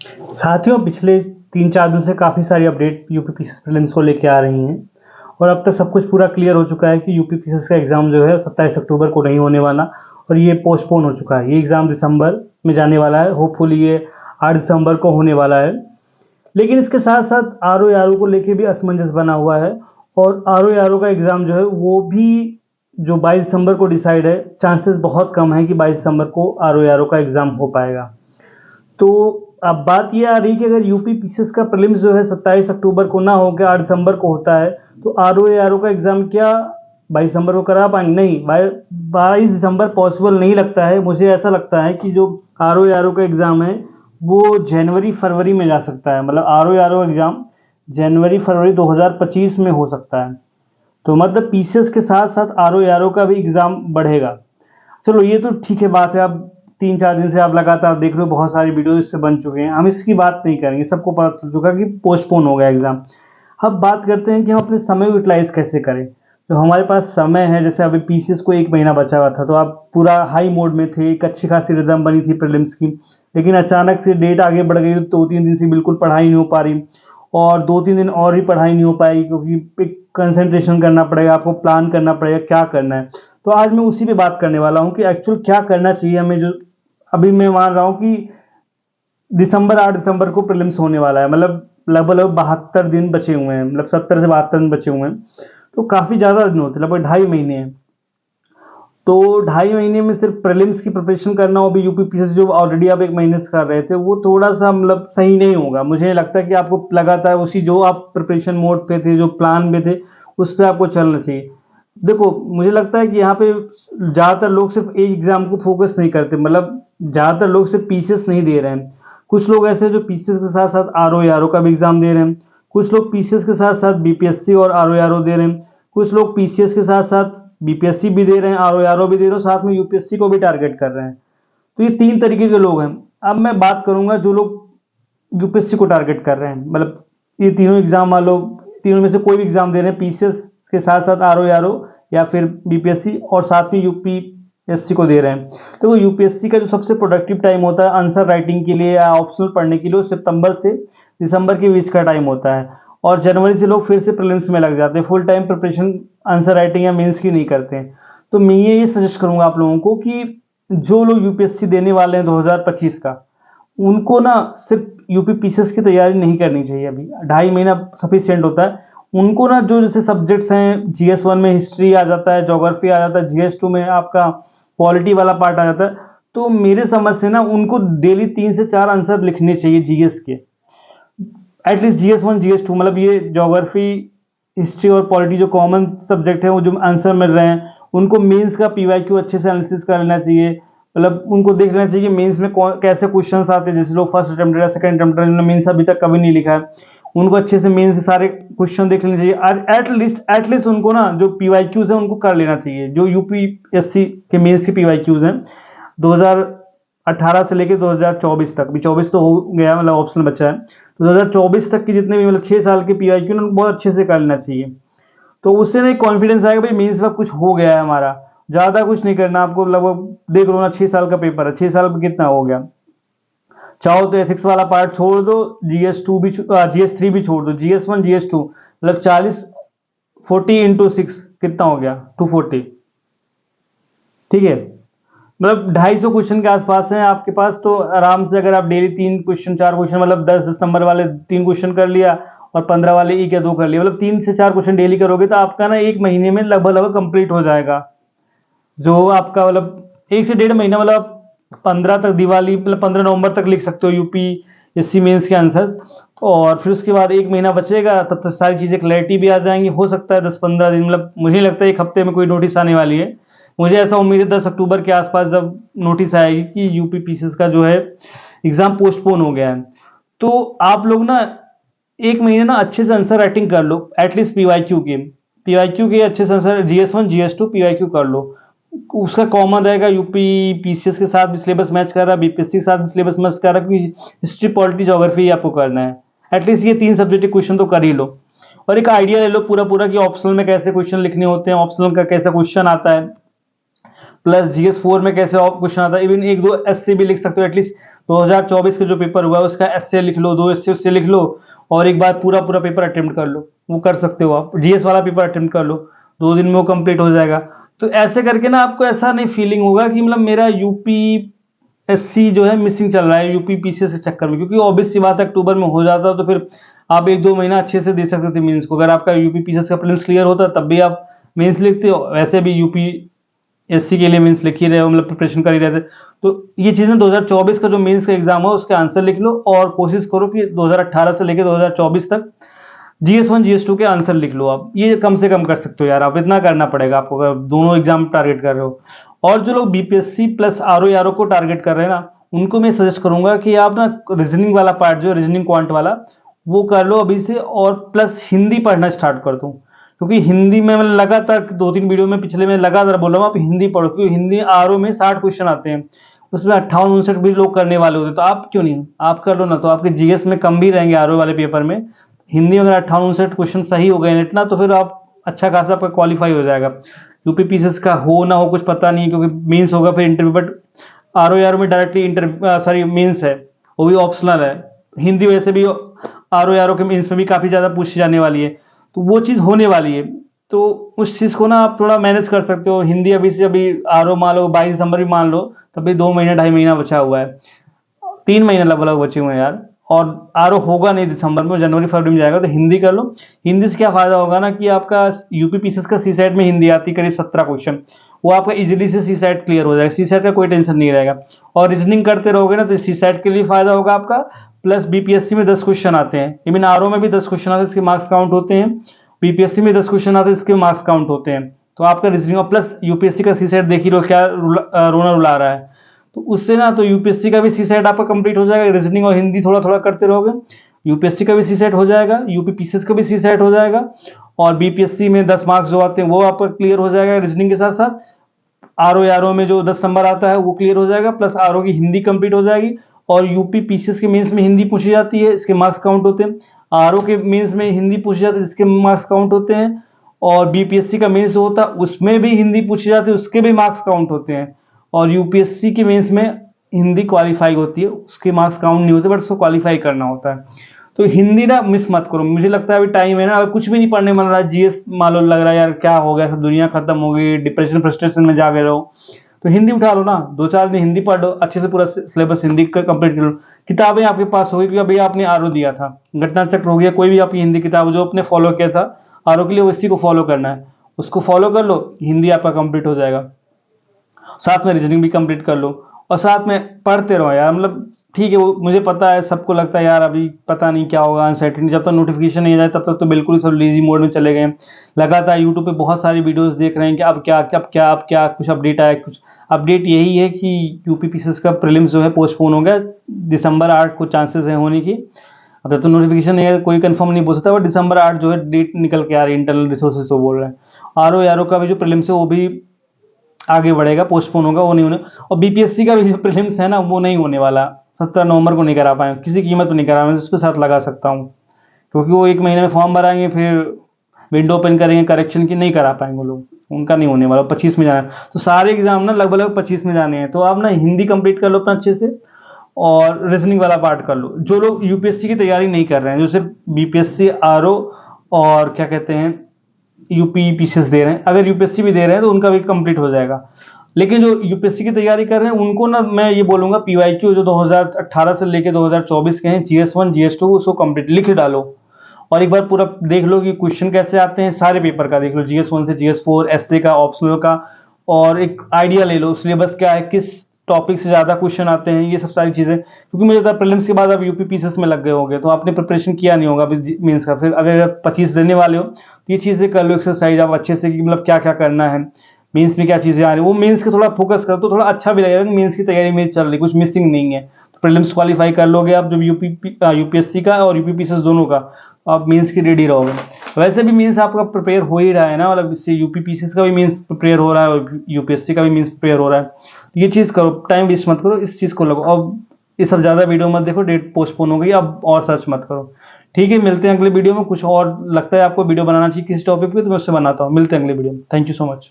साथियों, पिछले 3-4 दिन से काफ़ी सारी अपडेट यूपी पीसीएस प्रीलिम्स को लेके आ रही हैं और अब तक सब कुछ पूरा क्लियर हो चुका है कि यूपी पीसीएस का एग्ज़ाम जो है 27 अक्टूबर को नहीं होने वाला और ये पोस्टपोन हो चुका है। ये एग्ज़ाम दिसंबर में जाने वाला है, होपफुली ये 8 दिसंबर को होने वाला है। लेकिन इसके साथ-साथ आरओ को लेके भी असमंजस बना हुआ है और आरओ का एग्ज़ाम जो है वो भी जो 22 दिसंबर को डिसाइड है, चांसेस बहुत कम है कि 22 दिसंबर को आरओ का एग्ज़ाम हो पाएगा। तो अब बात ये आ रही कि अगर यूपी पीसीएस का प्रीलिम्स जो है 27 अक्टूबर को ना होकर 8 दिसंबर को होता है, तो आरओ का एग्ज़ाम क्या 22 दिसंबर को करा पाएंगे? नहीं, 22 दिसंबर पॉसिबल नहीं लगता है। मुझे ऐसा लगता है कि जो आरओ का एग्ज़ाम है वो जनवरी-फरवरी में जा सकता है। मतलब आरओ एग्ज़ाम जनवरी-फरवरी 2025 में हो सकता है। तो मतलब पीसीएस के साथ-साथ आरओ का भी एग्ज़ाम बढ़ेगा। चलो ये तो ठीक है बात है। अब 3-4 दिन से आप लगातार देख रहे हो, बहुत सारी वीडियो इस पे बन चुके हैं। हम इसकी बात नहीं करेंगे, सबको पता चल चुका कि पोस्टपोन हो गया एग्ज़ाम। अब बात करते हैं कि हम अपने समय को यूटिलाइज़ कैसे करें। तो हमारे पास समय है, जैसे अभी पीसीएस को 1 महीना बचा हुआ था, तो आप पूरा हाई मोड में थे, एक अच्छी खासी रिदम बनी थी प्रीलिम्स की। लेकिन अचानक से डेट आगे बढ़ गई, तो 2-3 दिन से बिल्कुल पढ़ाई नहीं हो पा रही और 2-3 दिन और भी पढ़ाई नहीं हो पाएगी, क्योंकि एक कंसंट्रेशन करना पड़ेगा, आपको प्लान करना पड़ेगा क्या करना है। तो आज मैं उसी पे बात करने वाला हूँ कि एक्चुअल क्या करना चाहिए हमें। जो अभी मैं मान रहा हूँ कि 8 दिसंबर को प्रीलिम्स होने वाला है, मतलब लगभग 72 दिन बचे हुए हैं, मतलब 70 से 72 दिन बचे हुए हैं। तो काफ़ी ज़्यादा दिन होते हैं, लगभग 2.5 महीने हैं। तो 2.5 महीने में सिर्फ प्रीलिम्स की प्रिपरेशन करना हो, भी यूपी पीसीएस जो ऑलरेडी आप 1 महीने से कर रहे थे, वो थोड़ा-सा मतलब सही नहीं होगा। मुझे लगता है कि आपको लगातार उसी जो आप प्रिपरेशन मोड पे थे, जो प्लान में थे, उस पे आपको चलना चाहिए। देखो, मुझे लगता है कि यहाँ पे ज़्यादातर लोग सिर्फ एक एग्ज़ाम को फोकस नहीं करते, मतलब ज़्यादातर लोग सिर्फ पीसीएस नहीं दे रहे हैं। कुछ लोग ऐसे हैं जो पीसीएस के साथ-साथ आरओ का भी एग्ज़ाम दे रहे हैं। कुछ लोग पीसीएस के साथ-साथ बीपीएससी और आरओ दे रहे हैं। कुछ लोग पीसीएस के साथ-साथ बीपीएससी भी दे रहे हैं, आरओ भी दे रहे हैं, साथ में यूपीएससी को भी टारगेट कर रहे हैं। तो ये 3 तरीके के लोग हैं। अब मैं बात करूँगा जो लोग यूपीएससी को टारगेट कर रहे हैं, मतलब ये तीनों एग्ज़ाम मान लो, तीनों में से कोई भी एग्ज़ाम दे रहे हैं, पीसीएस के साथ-साथ आरओ या फिर बीपीएससी और साथ में यूपीएससी को दे रहे हैं। तो यूपीएससी का जो सबसे प्रोडक्टिव टाइम होता है आंसर राइटिंग के लिए या ऑप्शनल पढ़ने के लिए, वो सितंबर से दिसंबर के बीच का टाइम होता है और जनवरी से लोग फिर से प्रीलिम्स में लग जाते हैं। Full time preparation answer writing या मेंस की नहीं करते हैं। तो मैं ये सजेस्ट करूँगा आप लोगों को कि जो लोग यूपीएससी देने वाले हैं 2025 का, उनको ना सिर्फ यूपी पीसीएस की तैयारी नहीं करनी चाहिए। अभी 2.5 महीना सफिशिएंट होता है। उनको ना जो जैसे सब्जेक्ट्स हैं, जीएस 1 में हिस्ट्री आ जाता है, ज्योग्राफी आ जाता है, जीएस 2 में आपका पॉलिटी वाला पार्ट आ जाता है। तो मेरे समझ से ना उनको डेली 3 से 4 आंसर लिखने चाहिए जीएस के। एटलीस्ट जीएस 1 जीएस 2, मतलब ये ज्योग्राफी, हिस्ट्री और पॉलिटी जो कॉमन सब्जेक्ट है, वो जो आंसर मिल रहे हैं, उनको मेंस का पीवाईक्यू अच्छे से एनालिसिस कर लेना चाहिए। मतलब उनको देख लेना चाहिए कि मेंस में कैसे क्वेश्चंस आते हैं। जैसे लोग फर्स्ट अटेम्प्ट या सेकंड अटेम्प्ट जिन्होंने मेंस अभी तक कभी नहीं लिखा है, उनको अच्छे से मेंस के सारे क्वेश्चन देख लेने चाहिए। एटलीस्ट उनको ना जो पीवाईक्यूज है उनको कर लेना चाहिए, जो यूपीएससी के मेंस के पीवाईक्यूज हैं 2018 से लेकर 2024 तक। भी 24 तो हो गया, मतलब ऑप्शन बचा है। तो 2024 तक के जितने भी मतलब 6 साल के पीवाईक्यू उनको बहुत अच्छे से कर लेना चाहिए। तो उससे ना एक कॉन्फिडेंस आएगा, भाई मेंस में कुछ हो गया है हमारा। ज़्यादा कुछ नहीं करना आपको, लगभग देख लो ना, 6 साल का पेपर है, 6 साल में कितना हो गया। चाहो तो एथिक्स वाला पार्ट छोड़ दो, जीएस 2 भी जीएस 3 भी छोड़ दो, जीएस 1 जीएस 2 मतलब 40 40 इंटू 6 कितना हो गया, 240। ठीक है, मतलब 250 क्वेश्चन के आसपास हैं आपके पास। तो आराम से अगर आप डेली 3 क्वेश्चन 4 क्वेश्चन, मतलब 10-10 नंबर वाले 3 क्वेश्चन कर लिया और 15 वाले 1 या 2 कर लिया, मतलब 3 से 4 क्वेश्चन डेली करोगे तो आपका ना 1 महीने में लगभग कंप्लीट हो जाएगा। जो आपका मतलब 1 से 1.5 महीना, मतलब 15 तक दिवाली, मतलब 15 नवंबर तक लिख सकते हो यूपीएससी मेंस के आंसर्स। और फिर उसके बाद 1 महीना बचेगा, तब तक सारी चीज़ें क्लैरिटी भी आ जाएंगी। हो सकता है 10-15 दिन, मतलब मुझे लगता है 1 हफ्ते में कोई नोटिस आने वाली है। मुझे ऐसा उम्मीद है 10 अक्टूबर के आसपास जब नोटिस आएगी कि यूपी पीसीएस का जो है एग्ज़ाम पोस्टपोन हो गया है। तो आप लोग ना 1 महीने ना अच्छे से आंसर राइटिंग कर लो, एटलीस्ट पीवाईक्यू के अच्छे से आंसर, जीएस 1 जीएस 2 पीवाईक्यू कर लो। उसका कॉमन रहेगा, यूपी पीसीएस के साथ भी सिलेबस मैच कर रहा है, बीपीएससी के साथ भी सिलेबस मैच कर रहा है, क्योंकि हिस्ट्री पॉलिटी ज्योग्राफी आपको करना है। एटलीस्ट ये 3 सब्जेक्ट के क्वेश्चन तो कर ही लो और एक आइडिया ले लो पूरा कि ऑप्शनल में कैसे क्वेश्चन लिखने होते हैं, ऑप्शनल का कैसा क्वेश्चन आता है, प्लस जीएस 4 में कैसे क्वेश्चन आता है। इवन 1-2 ऐसे भी लिख सकते हो, एटलीस्ट 2024 का जो पेपर हुआ है उसका एसए लिख लो, 2 एसए उससे लिख लो और एक बार पूरा पूरा पेपर अटेम्प्ट कर लो। वो कर सकते हो आप। जीएस वाला पेपर अटेम्प्ट कर लो, 2 दिन में वो कंप्लीट हो जाएगा। तो ऐसे करके ना आपको ऐसा नहीं फीलिंग होगा कि मतलब मेरा यूपीएससी जो है मिसिंग चल रहा है यूपी पीसीएस के चक्कर में, क्योंकि ऑब्वियस सी बात है अक्टूबर में हो जाता तो फिर आप 1-2 महीना अच्छे से दे सकते थे मेंस को। अगर आपका यूपी पीसीएस का प्रीलिम्स क्लियर होता तब भी आप मेंस लिखते हो, वैसे भी यूपीएससी के लिए मेंस लिख ही रहे हो, मतलब प्रिपरेशन कर ही रहे थे। तो ये चीज़ें 2024 का जो मेंस का एग्जाम हो उसके आंसर लिख लो और कोशिश करो कि 2018 से लेकर 2024 तक GS1 GS2 के आंसर लिख लो। आप ये कम से कम कर सकते हो यार, आप इतना करना पड़ेगा आपको अगर दोनों एग्जाम टारगेट कर रहे हो। और जो लोग बीपीएससी प्लस आरओ को टारगेट कर रहे हैं ना, उनको मैं सजेस्ट करूंगा कि आप ना रीजनिंग वाला पार्ट जो रीजनिंग क्वांट वाला वो कर लो अभी से, और प्लस हिंदी पढ़ना स्टार्ट कर दो। क्योंकि हिंदी में मैं लगातार 2-3 वीडियो में पिछले में लगातार बोल रहा हूँ आप हिंदी पढ़ो, क्योंकि हिंदी आरओ में 60 क्वेश्चन आते हैं, उसमें 58-59 भी लोग करने वाले होते हैं। तो आप क्यों नहीं, आप कर लो ना, तो आपके जीएस में कम भी रहेंगे आरओ वाले पेपर में। हिंदी में अगर 58-59 क्वेश्चन सही हो गए इतना, तो फिर आप अच्छा खासा आपका क्वालिफाई हो जाएगा। यूपी पीसीएस का हो ना हो कुछ पता नहीं, क्योंकि मीन्स होगा फिर इंटरव्यू, बट आरओ में डायरेक्टली इंटरव्यू सॉरी मीन्स है, वो भी ऑप्शनल है। हिंदी वैसे भी आरओ के मीन्स में भी काफ़ी ज़्यादा पूछी जाने वाली है, तो वो चीज़ होने वाली है। तो उस चीज़ को ना आप थोड़ा मैनेज कर सकते हो। हिंदी अभी से अभी आरओ मान लो 22 दिसंबर भी मान लो, तभी 2 महीना 2.5 महीना बचा हुआ है, 3 महीने लगभग बचे हुए हैं यार। और आरओ होगा नहीं दिसंबर में, जनवरी फरवरी में जाएगा, तो हिंदी कर लो। हिंदी से क्या फायदा होगा ना कि आपका यूपी पीसीएस का सी सेट में हिंदी आती करीब 17 क्वेश्चन, वो आपका इजीली से सी सेट क्लियर हो जाएगा, सी सेट का कोई टेंशन नहीं रहेगा। और रीजनिंग करते रहोगे ना तो सी सेट के लिए फायदा होगा आपका, प्लस बीपीएससी में 10 क्वेश्चन आते हैं, इवन आरओ में भी 10 क्वेश्चन आते हैं, इसके मार्क्स काउंट होते हैं। बीपीएससी में 10 क्वेश्चन आते हैं, इसके मार्क्स काउंट होते हैं। तो आपका रीजनिंग और प्लस यूपीएससी का सी सेट देख ही लो क्या रोना रुला रहा है, तो उससे ना तो यूपीएससी का भी सी सेट आपका कंप्लीट हो जाएगा। रीजनिंग और हिंदी थोड़ा थोड़ा करते रहोगे, यूपीएससी का भी सी सेट हो जाएगा, यूपी पीसीएस का भी सी सेट हो जाएगा, और बीपीएससी में 10 मार्क्स जो आते हैं वो आपका क्लियर हो जाएगा रीजनिंग के साथ साथ। आरओ में जो 10 नंबर आता है वो क्लियर हो जाएगा, प्लस आरओ की हिंदी कंप्लीट हो जाएगी। और यूपी पीसीएस के मेंस में हिंदी पूछी जाती है, इसके मार्क्स काउंट होते हैं। आरओ के मेंस में हिंदी पूछी जाती है, इसके मार्क्स काउंट होते हैं। और बीपीएससी का मेंस होता है उसमें भी हिंदी पूछी जाती है, उसके भी मार्क्स काउंट होते हैं। और यूपीएससी के मेंस में हिंदी क्वालिफाई होती है, उसके मार्क्स काउंट नहीं होते, बट उसको क्वालिफाई करना होता है। तो हिंदी ना मिस मत करो। मुझे लगता है अभी टाइम है ना, अगर कुछ भी नहीं पढ़ने मन रहा है, जीएस मान लो लग रहा है यार क्या हो गया, सब दुनिया खत्म हो गई, डिप्रेशन फ्रस्ट्रेशन में जा गए रहो, तो हिंदी उठा लो ना, 2-4 दिन हिंदी पढ़ लो, अच्छे से पूरा सिलेबस हिंदी का कंप्लीट कर लो। किताबें आपके पास होगी, क्योंकि अभी आपने आरओ दिया था, घटना चक्र हो गया, कोई भी आपकी हिंदी किताब जो आपने फॉलो किया था आरओ के लिए, उसी को फॉलो करना है, उसको फॉलो कर लो, हिंदी आपका कंप्लीट हो जाएगा। साथ में रीजनिंग भी कंप्लीट कर लो और साथ में पढ़ते रहो यार। मतलब ठीक है, वो मुझे पता है, सबको लगता है यार अभी पता नहीं क्या होगा, अनसर्टेनिटी, जब तक नोटिफिकेशन नहीं जाए तब तक तो बिल्कुल ही सब लेजी मोड में चले गए। लगातार यूट्यूब पे बहुत सारी वीडियोस देख रहे हैं कि अब क्या कुछ अपडेट आया। कुछ अपडेट यही है कि यूपी पीसीएस का प्रीलिम्स जो है पोस्टपोन हो गया, दिसंबर 8 को चांसेस है होने की। अब तक तो नोटिफिकेशन नहीं है, कोई कंफर्म नहीं बोल सकता, बट दिसंबर 8 जो है डेट निकल के आ रही है, इंटरनल रिसोर्सेज तो बोल रहे हैं। आरओ का भी जो प्रीलिम्स है वो भी आगे बढ़ेगा, पोस्टपोन होगा, वो नहीं होने। और बीपीएससी का भी जो प्रीलिम्स है ना वो नहीं होने वाला, 17 नवंबर को नहीं करा पाए, किसी कीमत पर नहीं करा, मैं उसके साथ लगा सकता हूँ, क्योंकि वो 1 महीने में फॉर्म भराएंगे, फिर विंडो ओपन करेंगे, करेक्शन की नहीं करा पाएंगे वो लोग, उनका नहीं होने वाला। 25 में जाना है, तो सारे एग्जाम ना लगभग 25 में जाने हैं। तो आप ना हिंदी कंप्लीट कर लो अपना अच्छे से, और रीजनिंग वाला पार्ट कर लो। जो लोग यूपीएससी की तैयारी नहीं कर रहे हैं, जो सिर्फ बीपीएससी आरओ और क्या कहते हैं यूपी पीसीएस दे रहे हैं, अगर यूपीएससी भी दे रहे हैं तो उनका भी कंप्लीट हो जाएगा। लेकिन जो यूपीएससी की तैयारी कर रहे हैं उनको ना मैं ये बोलूंगा पीवाईक्यू जो 2018 से लेके 2024 के हैं, GS1 GS2 उसको कंप्लीट लिख डालो, और एक बार पूरा देख लो कि क्वेश्चन कैसे आते हैं, सारे पेपर का देख लो, GS1 से GS4, एसए का, ऑप्शनल का, और एक आइडिया ले लो सिलेबस क्या है, किस टॉपिक से ज़्यादा क्वेश्चन आते हैं, ये सब सारी चीज़ें। क्योंकि मुझे लगता है प्रीलिम्स के बाद आप यूपी पीसीएस में लग गए होंगे, तो आपने प्रिपरेशन किया नहीं होगा अभी मीन्स का। फिर अगर 25 देने वाले हो तो ये चीज़ें कर लो एक्सरसाइज आप अच्छे से, कि मतलब क्या क्या करना है, मीन्स में क्या चीज़ें आ रही है, वो मीन्स के थोड़ा फोकस करो तो थोड़ा अच्छा भी लगेगा कि मीन्स की तैयारी मेरी चल रही, कुछ मिसिंग नहीं है। तो प्रीलिम्स क्वालिफाई कर लोगे आप, जब यूपीएससी का और यूपी पीसीएस दोनों का, आप मीन्स की रेडी रहोगे। वैसे भी मीन्स आपका प्रिपेयर हो ही रहा है ना, मतलब इससे यूपी पीसीएस का भी मीन्स प्रिपेयर हो रहा है और यूपीएससी का भी मीन्स प्रिपेयर हो रहा है। तो ये चीज़ करो, टाइम वेस्ट मत करो, इस चीज़ को लगो। अब ये सब ज़्यादा वीडियो मत देखो, डेट पोस्टपोन हो गई, अब और सर्च मत करो। ठीक है, मिलते हैं अगले वीडियो में। कुछ और लगता है आपको वीडियो बनाना चाहिए किसी टॉपिक पे तो मैं उससे बनाता हूँ। मिलते हैं अगले वीडियो में। Thank you so much.